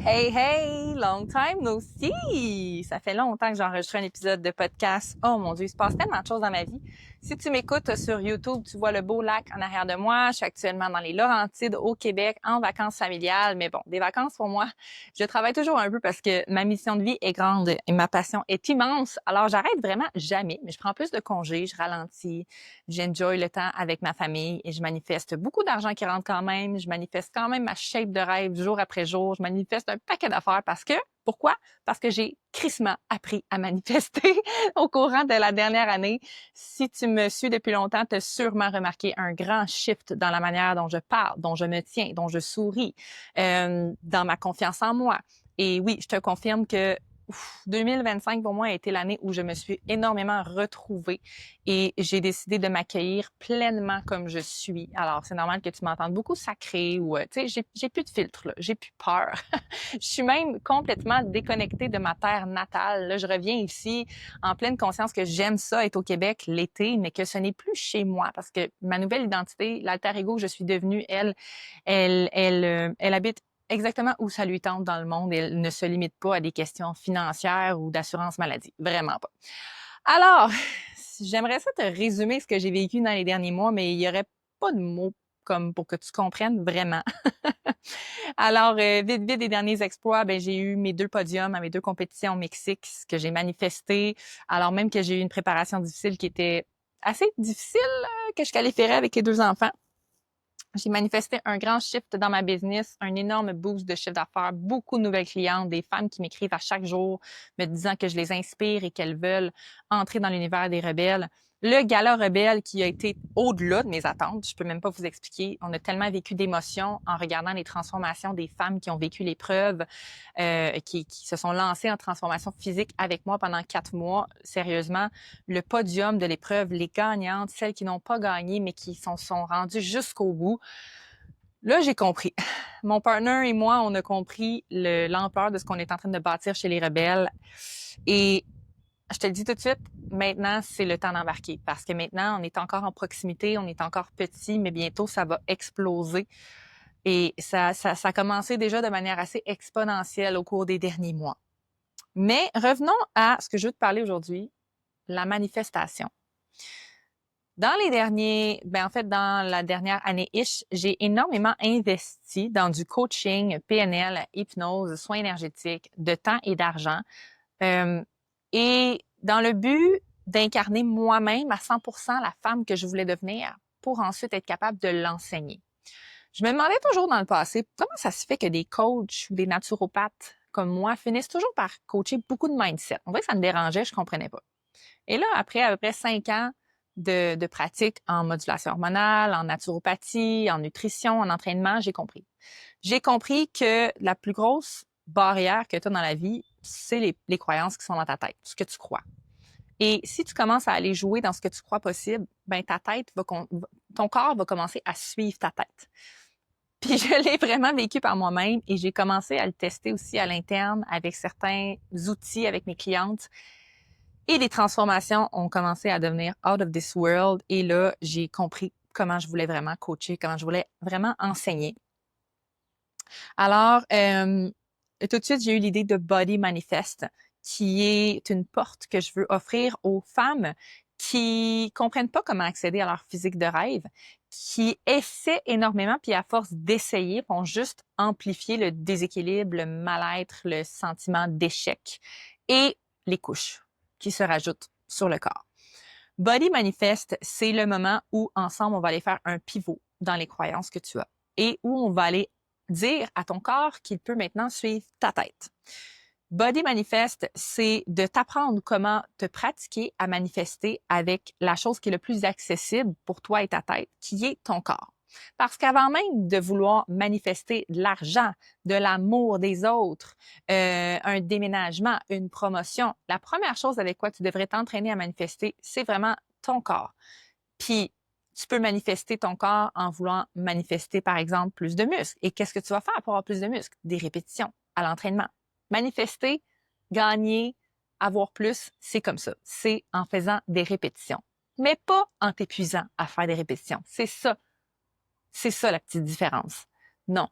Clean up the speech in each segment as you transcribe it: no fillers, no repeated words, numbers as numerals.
Hey, hey! Long time no see! Ça fait longtemps que j'enregistre un épisode de podcast. Oh mon Dieu, il se passe tellement de choses dans ma vie. Si tu m'écoutes sur YouTube, tu vois le beau lac en arrière de moi. Je suis actuellement dans les Laurentides, au Québec, en vacances familiales. Mais bon, des vacances pour moi, je travaille toujours un peu parce que ma mission de vie est grande et ma passion est immense. Alors, j'arrête vraiment jamais, mais je prends plus de congés, je ralentis, j'enjoy le temps avec ma famille et je manifeste beaucoup d'argent qui rentre quand même. Je manifeste quand même ma shape de rêve jour après jour. Je manifeste un paquet d'affaires parce que, pourquoi? Parce que j'ai crissement appris à manifester au courant de la dernière année. Si tu me suis depuis longtemps, tu as sûrement remarqué un grand shift dans la manière dont je parle, dont je me tiens, dont je souris, dans ma confiance en moi. Et oui, je te confirme que 2025 pour moi a été l'année où je me suis énormément retrouvée et j'ai décidé de m'accueillir pleinement comme je suis. Alors, c'est normal que tu m'entendes beaucoup sacrée ou, tu sais, j'ai plus de filtre, là, j'ai plus peur. Je suis même complètement déconnectée de ma terre natale. Là, je reviens ici en pleine conscience que j'aime ça être au Québec l'été, mais que ce n'est plus chez moi parce que ma nouvelle identité, l'alter ego que je suis devenue, elle habite exactement où ça lui tente dans le monde. Elle ne se limite pas à des questions financières ou d'assurance maladie. Vraiment pas. Alors, j'aimerais ça te résumer ce que j'ai vécu dans les derniers mois, mais il y aurait pas de mots comme pour que tu comprennes vraiment. Alors, vite, vite, des derniers exploits, ben j'ai eu mes 2 podiums à mes 2 compétitions au Mexique, ce que j'ai manifesté, alors même que j'ai eu une préparation difficile qui était assez difficile, que je qualifierais avec les 2 enfants. J'ai manifesté un grand shift dans ma business, un énorme boost de chiffre d'affaires, beaucoup de nouvelles clientes, des femmes qui m'écrivent à chaque jour me disant que je les inspire et qu'elles veulent entrer dans l'univers des rebelles. Le gala rebelle qui a été au-delà de mes attentes, je peux même pas vous expliquer. On a tellement vécu d'émotions en regardant les transformations des femmes qui ont vécu l'épreuve, qui se sont lancées en transformation physique avec moi pendant 4 mois. Sérieusement, le podium de l'épreuve, les gagnantes, celles qui n'ont pas gagné mais qui sont rendues jusqu'au bout. Là, j'ai compris. Mon partner et moi, on a compris l'ampleur de ce qu'on est en train de bâtir chez les rebelles. Et je te le dis tout de suite, maintenant, c'est le temps d'embarquer parce que maintenant, on est encore en proximité, on est encore petit, mais bientôt, ça va exploser. Et ça a commencé déjà de manière assez exponentielle au cours des derniers mois. Mais revenons à ce que je veux te parler aujourd'hui, la manifestation. En fait, dans la dernière année-ish, j'ai énormément investi dans du coaching, PNL, hypnose, soins énergétiques, de temps et d'argent. Euh, et dans le but d'incarner moi-même à 100% la femme que je voulais devenir pour ensuite être capable de l'enseigner. Je me demandais toujours dans le passé comment ça se fait que des coachs ou des naturopathes comme moi finissent toujours par coacher beaucoup de mindset. On dirait que ça me dérangeait, je comprenais pas. Et là, après à peu près 5 ans de pratique en modulation hormonale, en naturopathie, en nutrition, en entraînement, j'ai compris. J'ai compris que la plus grosse barrière que tu as dans la vie, c'est les croyances qui sont dans ta tête, ce que tu crois. Et si tu commences à aller jouer dans ce que tu crois possible, ben ton corps va commencer à suivre ta tête. Puis je l'ai vraiment vécu par moi-même et j'ai commencé à le tester aussi à l'interne avec certains outils avec mes clientes. Et les transformations ont commencé à devenir out of this world. Et là, j'ai compris comment je voulais vraiment coacher, comment je voulais vraiment enseigner. Alors, tout de suite, j'ai eu l'idée de Body Manifest, qui est une porte que je veux offrir aux femmes qui comprennent pas comment accéder à leur physique de rêve, qui essaient énormément, puis à force d'essayer, vont juste amplifier le déséquilibre, le mal-être, le sentiment d'échec et les couches qui se rajoutent sur le corps. Body Manifest, c'est le moment où, ensemble, on va aller faire un pivot dans les croyances que tu as et où on va aller dire à ton corps qu'il peut maintenant suivre ta tête. Body Manifest, c'est de t'apprendre comment te pratiquer à manifester avec la chose qui est le plus accessible pour toi et ta tête, qui est ton corps. Parce qu'avant même de vouloir manifester de l'argent, de l'amour des autres, un déménagement, une promotion, la première chose avec quoi tu devrais t'entraîner à manifester, c'est vraiment ton corps. Puis, tu peux manifester ton corps en voulant manifester, par exemple, plus de muscles. Et qu'est-ce que tu vas faire pour avoir plus de muscles? Des répétitions à l'entraînement. Manifester, gagner, avoir plus, c'est comme ça. C'est en faisant des répétitions. Mais pas en t'épuisant à faire des répétitions. C'est ça la petite différence. Non.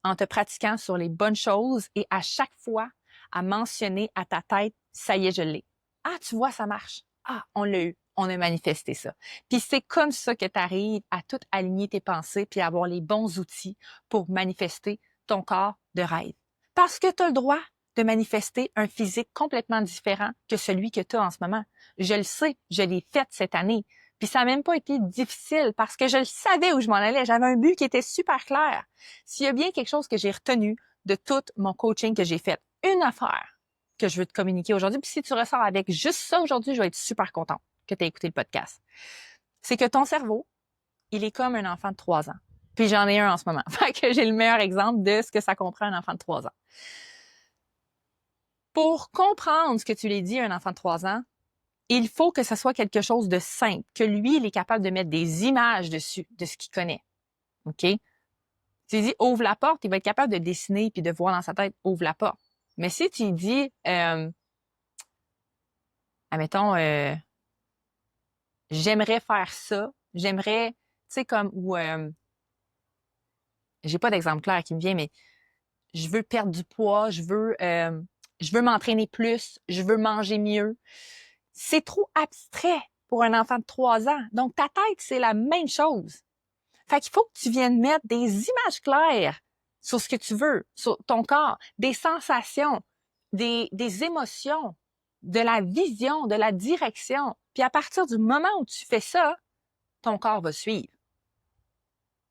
en te pratiquant sur les bonnes choses et à chaque fois à mentionner à ta tête, ça y est, je l'ai. Ah, tu vois, ça marche. Ah, on l'a eu. On a manifesté ça. Puis c'est comme ça que tu arrives à tout aligner tes pensées puis à avoir les bons outils pour manifester ton corps de rêve. Parce que tu as le droit de manifester un physique complètement différent que celui que tu as en ce moment. Je le sais, je l'ai fait cette année. Puis ça n'a même pas été difficile parce que je le savais où je m'en allais. J'avais un but qui était super clair. S'il y a bien quelque chose que j'ai retenu de tout mon coaching que j'ai fait, une affaire que je veux te communiquer aujourd'hui, puis si tu ressors avec juste ça aujourd'hui, je vais être super contente que tu aies écouté le podcast. C'est que ton cerveau, il est comme un enfant de 3 ans. Puis j'en ai un en ce moment. Fait que j'ai le meilleur exemple de ce que ça comprend un enfant de 3 ans. Pour comprendre ce que tu lui dis à un enfant de 3 ans, il faut que ça soit quelque chose de simple, que lui, il est capable de mettre des images dessus de ce qu'il connaît. OK? Tu lui dis ouvre la porte, il va être capable de dessiner puis de voir dans sa tête ouvre la porte. Mais si tu lui dis, admettons, j'aimerais faire ça, j'aimerais, tu sais, comme, ou, j'ai pas d'exemple clair qui me vient, mais je veux perdre du poids, je veux m'entraîner plus, je veux manger mieux. C'est trop abstrait pour un enfant de 3 ans. Donc, ta tête, c'est la même chose. Fait qu'il faut que tu viennes mettre des images claires sur ce que tu veux, sur ton corps, des sensations, des émotions, de la vision, de la direction. Puis à partir du moment où tu fais ça, ton corps va suivre.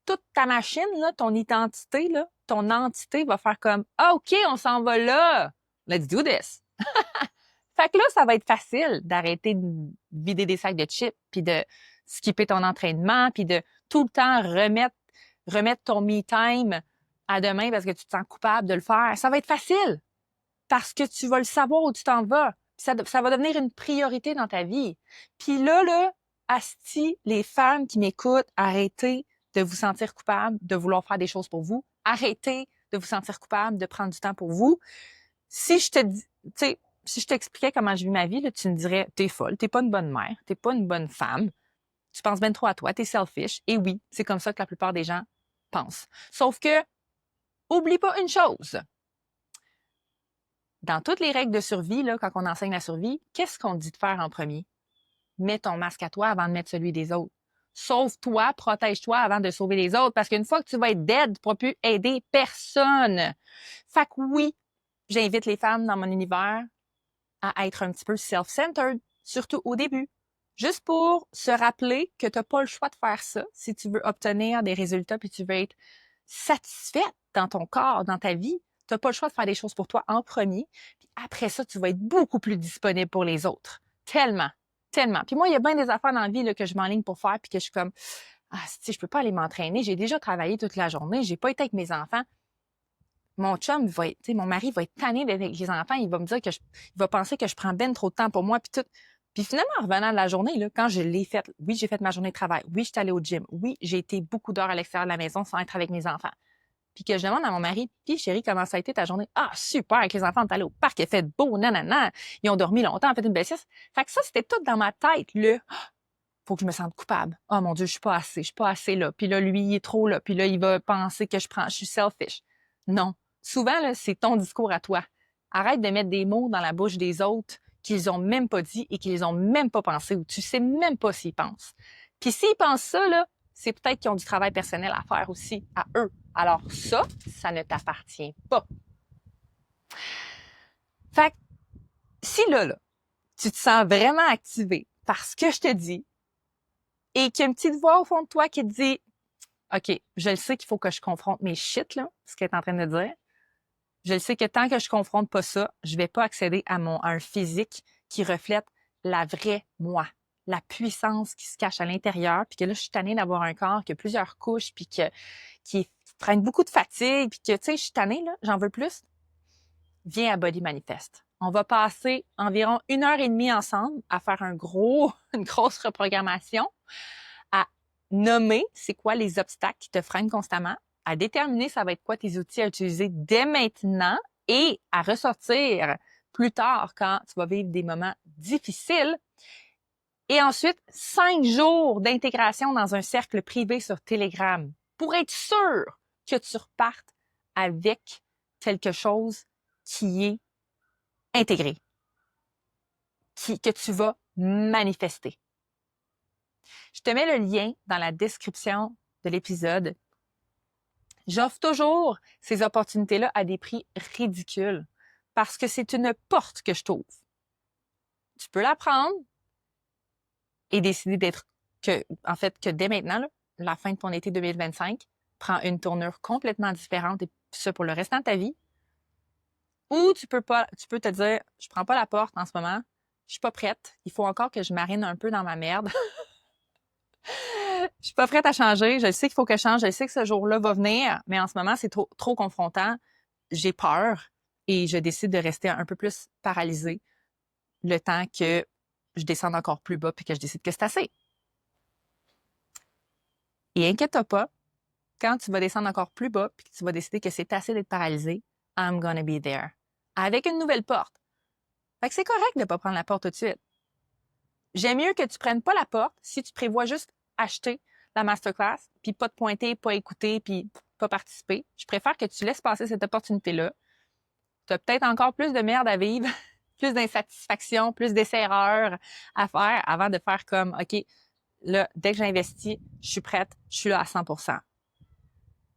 Toute ta machine, là, ton identité, là, ton entité va faire comme « Ah, OK, on s'en va là! Let's do this! » Fait que là, ça va être facile d'arrêter de vider des sacs de chips, puis de skipper ton entraînement, puis de tout le temps remettre ton me time à demain parce que tu te sens coupable de le faire. Ça va être facile parce que tu vas le savoir où tu t'en vas. Ça va devenir une priorité dans ta vie. Puis là, asti, les femmes qui m'écoutent, arrêtez de vous sentir coupable de vouloir faire des choses pour vous. Arrêtez de vous sentir coupable de prendre du temps pour vous. Si je te dis, tu sais, si je t'expliquais comment je vis ma vie, là, tu me dirais, t'es folle, t'es pas une bonne mère, t'es pas une bonne femme, tu penses bien trop à toi, t'es selfish. Et oui, c'est comme ça que la plupart des gens pensent. Sauf que, oublie pas une chose. Dans toutes les règles de survie, là, quand on enseigne la survie, qu'est-ce qu'on dit de faire en premier? Mets ton masque à toi avant de mettre celui des autres. Sauve-toi, protège-toi avant de sauver les autres, parce qu'une fois que tu vas être dead, tu ne pourras plus aider personne. Fait que oui, j'invite les femmes dans mon univers à être un petit peu self-centered, surtout au début. Juste pour se rappeler que tu n'as pas le choix de faire ça si tu veux obtenir des résultats puis tu veux être satisfaite dans ton corps, dans ta vie. Tu n'as pas le choix de faire des choses pour toi en premier. Puis après ça, tu vas être beaucoup plus disponible pour les autres. Tellement, tellement. Puis moi, il y a bien des affaires dans la vie là, que je m'enligne pour faire puis que je suis comme, ah, si je peux pas aller m'entraîner. J'ai déjà travaillé toute la journée. J'ai pas été avec mes enfants. Mon chum va être, mon mari va être tanné d'être avec les enfants. Il va me dire il va penser que je prends ben trop de temps pour moi puis tout. Puis finalement, en revenant de la journée, là, quand je l'ai faite, oui, j'ai fait ma journée de travail. Oui, je suis allée au gym. Oui, j'ai été beaucoup d'heures à l'extérieur de la maison sans être avec mes enfants. Puis que je demande à mon mari, puis chérie, comment ça a été ta journée? Ah, super, avec les enfants, on est allé au parc, il a fait beau, nanana. Ils ont dormi longtemps, on a fait une belle sieste. Fait que ça, c'était tout dans ma tête, faut que je me sente coupable. Oh mon Dieu, je suis pas assez là. Puis là, lui, il est trop là. Puis là, il va penser que je suis selfish. Non. Souvent, là, c'est ton discours à toi. Arrête de mettre des mots dans la bouche des autres qu'ils ont même pas dit et qu'ils ont même pas pensé ou tu sais même pas s'ils pensent. Puis s'ils pensent ça, là, c'est peut-être qu'ils ont du travail personnel à faire aussi, à eux. Alors ça ne t'appartient pas. Fait que, si là, tu te sens vraiment activé par ce que je te dis et qu'il y a une petite voix au fond de toi qui te dit « OK, je le sais qu'il faut que je confronte mes shit, là, ce qu'elle est en train de dire. Je le sais que tant que je confronte pas ça, je vais pas accéder à un physique qui reflète la vraie moi, la puissance qui se cache à l'intérieur, puis que là, je suis tannée d'avoir un corps qui a plusieurs couches, puis qui traîne beaucoup de fatigue, puis que, tu sais, je suis tannée, là, j'en veux plus. Viens à Body Manifest. On va passer environ 1 heure et demie ensemble à faire une grosse reprogrammation, à nommer c'est quoi les obstacles qui te freinent constamment, à déterminer ça va être quoi tes outils à utiliser dès maintenant et à ressortir plus tard quand tu vas vivre des moments difficiles. Et ensuite, 5 jours d'intégration dans un cercle privé sur Telegram pour être sûr que tu repartes avec quelque chose qui est intégré, que tu vas manifester. Je te mets le lien dans la description de l'épisode. J'offre toujours ces opportunités-là à des prix ridicules parce que c'est une porte que je t'ouvre. Tu peux la prendre et décider que dès maintenant, là, la fin de ton été 2025 prend une tournure complètement différente et ça pour le restant de ta vie. Ou tu peux te dire, je prends pas la porte en ce moment, je suis pas prête, il faut encore que je marine un peu dans ma merde. Je suis pas prête à changer, je sais qu'il faut que je change, je sais que ce jour-là va venir, mais en ce moment, c'est trop confrontant. J'ai peur et je décide de rester un peu plus paralysée le temps que je descende encore plus bas puis que je décide que c'est assez. Et inquiète-toi pas, quand tu vas descendre encore plus bas puis que tu vas décider que c'est assez d'être paralysé, I'm gonna be there. Avec une nouvelle porte. Fait que c'est correct de pas prendre la porte tout de suite. J'aime mieux que tu prennes pas la porte si tu prévois juste acheter la masterclass puis pas te pointer, pas écouter puis pas participer. Je préfère que tu laisses passer cette opportunité-là. Tu as peut-être encore plus de merde à vivre, plus d'insatisfaction, plus d'essais-erreurs à faire avant de faire comme, OK, là, dès que j'investis, je suis prête, je suis là à 100%.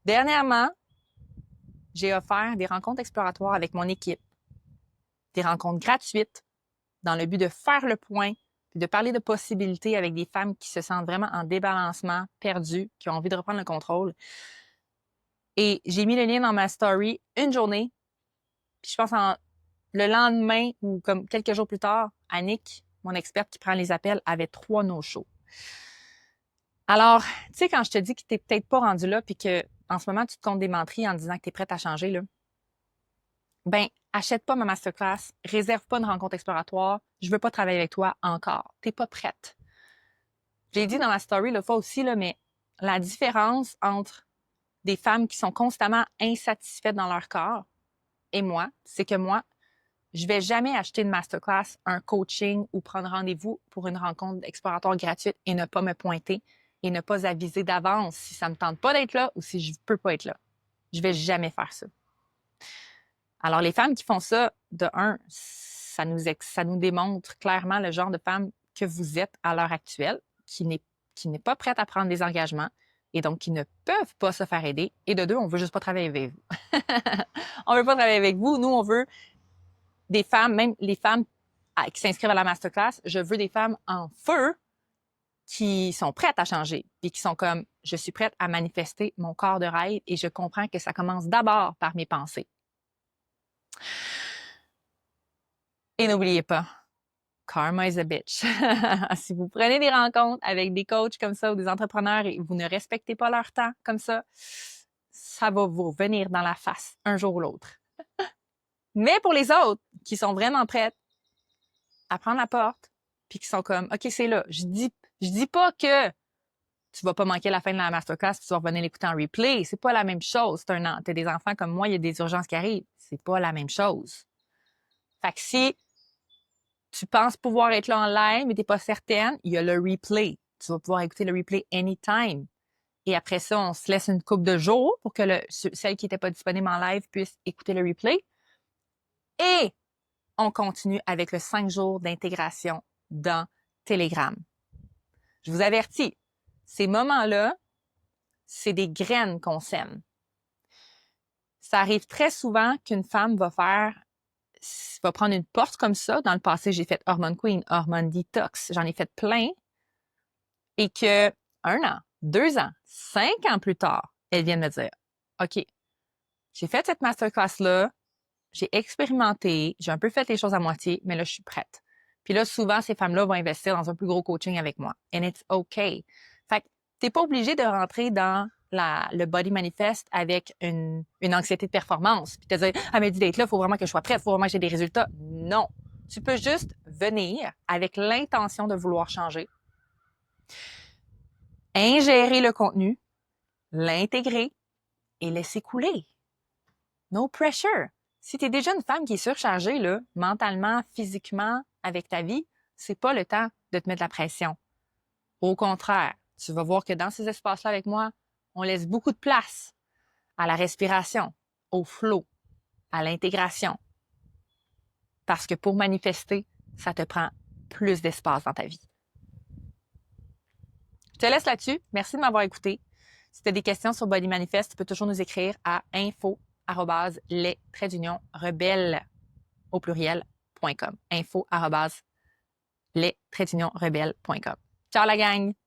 Dernièrement, j'ai offert des rencontres exploratoires avec mon équipe, des rencontres gratuites dans le but de faire le point puis de parler de possibilités avec des femmes qui se sentent vraiment en débalancement, perdues, qui ont envie de reprendre le contrôle. Et j'ai mis le lien dans ma story une journée, puis je pense le lendemain ou comme quelques jours plus tard, Annick, mon experte qui prend les appels, avait 3 no-shows. Alors, tu sais, quand je te dis que t'es peut-être pas rendu là puis que en ce moment, tu te comptes des menteries en disant que tu es prête à changer, là, ben, achète pas ma masterclass, réserve pas une rencontre exploratoire, je veux pas travailler avec toi encore. T'es pas prête. J'ai dit dans ma story l'autre fois aussi, là, mais la différence entre des femmes qui sont constamment insatisfaites dans leur corps et moi, c'est que moi, je vais jamais acheter une masterclass, un coaching ou prendre rendez-vous pour une rencontre exploratoire gratuite et ne pas me pointer et ne pas aviser d'avance si ça me tente pas d'être là ou si je peux pas être là. Je vais jamais faire ça. Alors, les femmes qui font ça, de un, ça nous démontre clairement le genre de femme que vous êtes à l'heure actuelle, qui n'est pas prête à prendre des engagements et donc qui ne peuvent pas se faire aider. Et de deux, on veut juste pas travailler avec vous. On veut pas travailler avec vous. Nous, on veut des femmes, même les femmes qui s'inscrivent à la masterclass, je veux des femmes en feu qui sont prêtes à changer, puis qui sont comme, je suis prête à manifester mon corps de rêve et je comprends que ça commence d'abord par mes pensées. Et n'oubliez pas, karma is a bitch. Si vous prenez des rencontres avec des coachs comme ça ou des entrepreneurs et vous ne respectez pas leur temps comme ça va vous venir dans la face un jour ou l'autre. Mais pour les autres qui sont vraiment prêtes à prendre la porte puis qui sont comme, OK, c'est là. Je dis pas que tu vas pas manquer la fin de la masterclass puis tu vas revenir l'écouter en replay. C'est pas la même chose. T'as des enfants comme moi, il y a des urgences qui arrivent. C'est pas la même chose. Fait que si tu penses pouvoir être là en live, mais t'es pas certaine, il y a le replay. Tu vas pouvoir écouter le replay anytime. Et après ça, on se laisse une couple de jours pour que celle qui n'était pas disponible en live puisse écouter le replay. Et on continue avec le 5 jours d'intégration dans Telegram. Je vous avertis, ces moments-là, c'est des graines qu'on sème. Ça arrive très souvent qu'une femme va prendre une porte comme ça. Dans le passé, j'ai fait Hormone Queen, Hormone Detox. J'en ai fait plein. Et que 1 an, 2 ans, 5 ans plus tard, elle vient me dire, OK, j'ai fait cette masterclass-là, j'ai expérimenté, j'ai un peu fait les choses à moitié, mais là, je suis prête. Puis là, souvent, ces femmes-là vont investir dans un plus gros coaching avec moi. And it's okay. Fait que t'es pas obligé de rentrer dans le body manifest avec une anxiété de performance. Puis te dire, ah, mais dis d'être là, il faut vraiment que je sois prête, il faut vraiment que j'ai des résultats. Non. Tu peux juste venir avec l'intention de vouloir changer, ingérer le contenu, l'intégrer et laisser couler. No pressure. Si tu es déjà une femme qui est surchargée, là, mentalement, physiquement, avec ta vie, c'est pas le temps de te mettre la pression. Au contraire, tu vas voir que dans ces espaces-là avec moi, on laisse beaucoup de place à la respiration, au flow, à l'intégration. Parce que pour manifester, ça te prend plus d'espace dans ta vie. Je te laisse là-dessus. Merci de m'avoir écouté. Si tu as des questions sur Body Manifest, tu peux toujours nous écrire à info@les-rebelles au pluriel.com. info@les-rebelles.com. Ciao la gang!